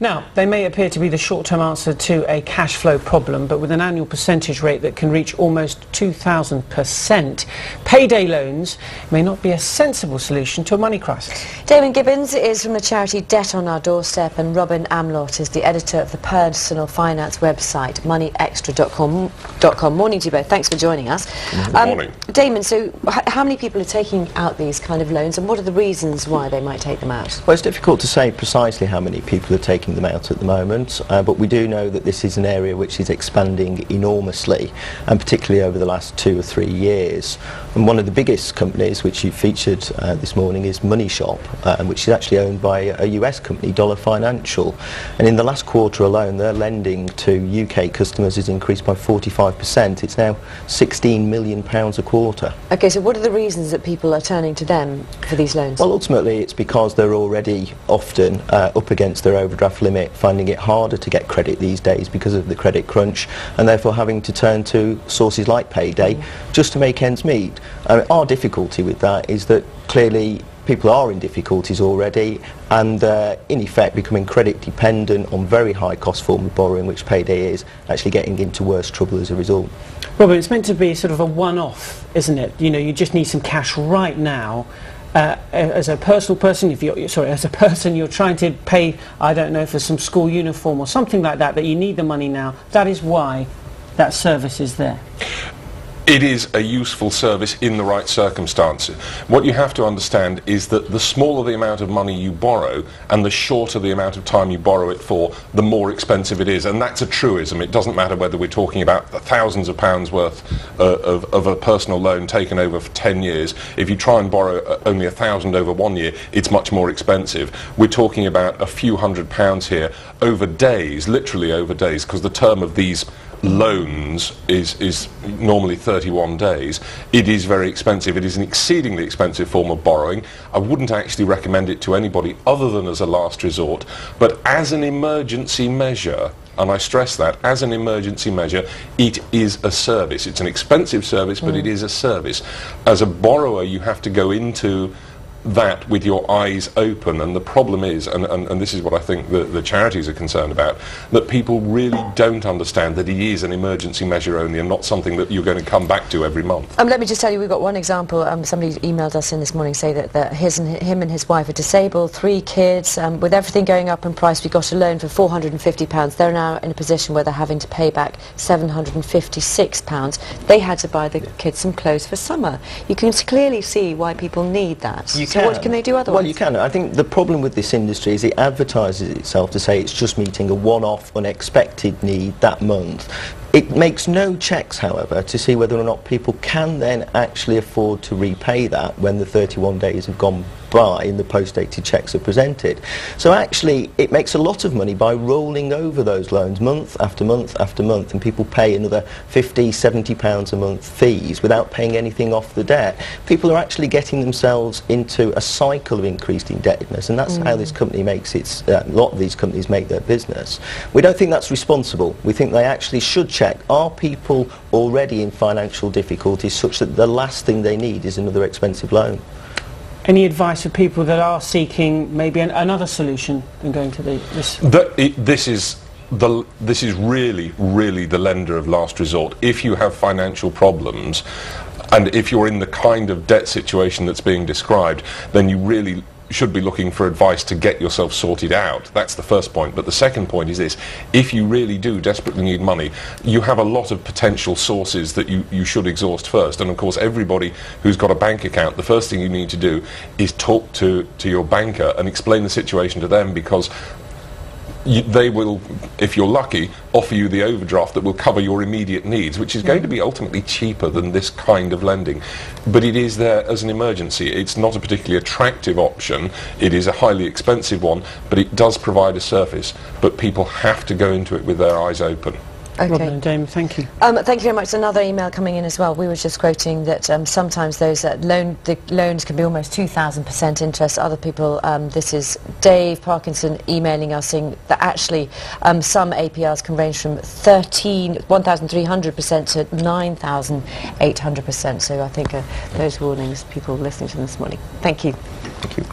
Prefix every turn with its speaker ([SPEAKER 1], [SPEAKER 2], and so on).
[SPEAKER 1] Now, they may appear to be the short-term answer to a cash flow problem, but with an annual percentage rate that can reach almost 2,000%, payday loans may not be a sensible solution to a money crisis.
[SPEAKER 2] Damon Gibbons is from the charity Debt on Our Doorstep, and Robin Amlott is the editor of the personal finance website moneyextra.com. Morning to you both. Thanks for joining us.
[SPEAKER 3] Good morning.
[SPEAKER 2] Damon, so how many people are taking out these kind of loans, and what are the reasons why they might take them out?
[SPEAKER 4] Well, it's difficult to say precisely how many people are taking them out at the moment, but we do know that this is an area which is expanding enormously, and particularly over the last 2 or 3 years. And one of the biggest companies which you featured this morning is Money Shop, which is actually owned by a US company, Dollar Financial. And in the last quarter alone, their lending to UK customers has increased by 45%. It's now £16 million a quarter.
[SPEAKER 2] Okay, so what are the reasons that people are turning to them for these loans?
[SPEAKER 4] Well, ultimately it's because they're already often up against their overdraft limit, finding it harder to get credit these days because of the credit crunch, and therefore having to turn to sources like Payday just to make ends meet. Our difficulty with that is that clearly people are in difficulties already, and in effect becoming credit dependent on very high cost form of borrowing, which Payday is, actually getting into worse trouble as a result.
[SPEAKER 1] Robert, it's meant to be sort of a one-off, isn't it? You know, you just need some cash right now. As a personal person, as a person, you're trying to pay, I don't know, for some school uniform or something like that, that you need the money now. That is why that service is there.
[SPEAKER 3] It is a useful service in the right circumstances. What you have to understand is that the smaller the amount of money you borrow and the shorter the amount of time you borrow it for, the more expensive it is. And that's a truism. It doesn't matter whether we're talking about thousands of pounds worth of a personal loan taken over for 10 years. If you try and borrow only £1,000 over 1 year, it's much more expensive. We're talking about a few £100s here over days, literally over days, because the term of these loans is normally 31 days. It is very expensive. It is an exceedingly expensive form of borrowing. I wouldn't actually recommend it to anybody other than as a last resort, but as an emergency measure, and I stress that, as an emergency measure, it is a service. It's an expensive service, but it is a service. As a borrower, you have to go into that with your eyes open, and the problem is, and this is what I think the charities are concerned about, that people really don't understand that it is an emergency measure only and not something that you're going to come back to every month.
[SPEAKER 2] Let me just tell you, we've got one example. Somebody emailed us in this morning saying that him and his wife are disabled, 3 kids, with everything going up in price. We got a loan for £450. They're now in a position where they're having to pay back £756. They had to buy the kids some clothes for summer. You can clearly see why people need that. So what can they do otherwise?
[SPEAKER 4] Well, you can. I think the problem with this industry is it advertises itself to say it's just meeting a one-off, unexpected need that month. It makes no checks, however, to see whether or not people can then actually afford to repay that when the 31 days have gone by and the post-dated cheques are presented. So actually it makes a lot of money by rolling over those loans month after month after month, and people pay another £50, £70 a month fees without paying anything off the debt. People are actually getting themselves into a cycle of increased indebtedness, and that's how this company makes its, a lot of these companies make their business. We don't think that's responsible. We think they actually should check, are people already in financial difficulties such that the last thing they need is another expensive loan?
[SPEAKER 1] Any advice for people that are seeking maybe another solution than going to this?
[SPEAKER 3] This is really the lender of last resort. If you have financial problems, and if you're in the kind of debt situation that's being described, then you really should be looking for advice to get yourself sorted out. That's the first point. But the second point is this: if you really do desperately need money, you have a lot of potential sources that you should exhaust first. And of course, everybody who's got a bank account, the first thing you need to do is talk to your banker and explain the situation to them, because they will, if you're lucky, offer you the overdraft that will cover your immediate needs, which is going to be ultimately cheaper than this kind of lending. But it is there as an emergency. It's not a particularly attractive option. It is a highly expensive one, but it does provide a service. But people have to go into it with their eyes open.
[SPEAKER 2] Okay.
[SPEAKER 1] Robin and Damon, thank you.
[SPEAKER 2] Thank you very much. Another email coming in as well. We were just quoting that sometimes those the loans can be almost 2,000% interest. Other people, this is Dave Parkinson emailing us saying that actually some APRs can range from 1,300% to 9,800%. So I think those warnings, people listening to them this morning. Thank you.
[SPEAKER 4] Thank you.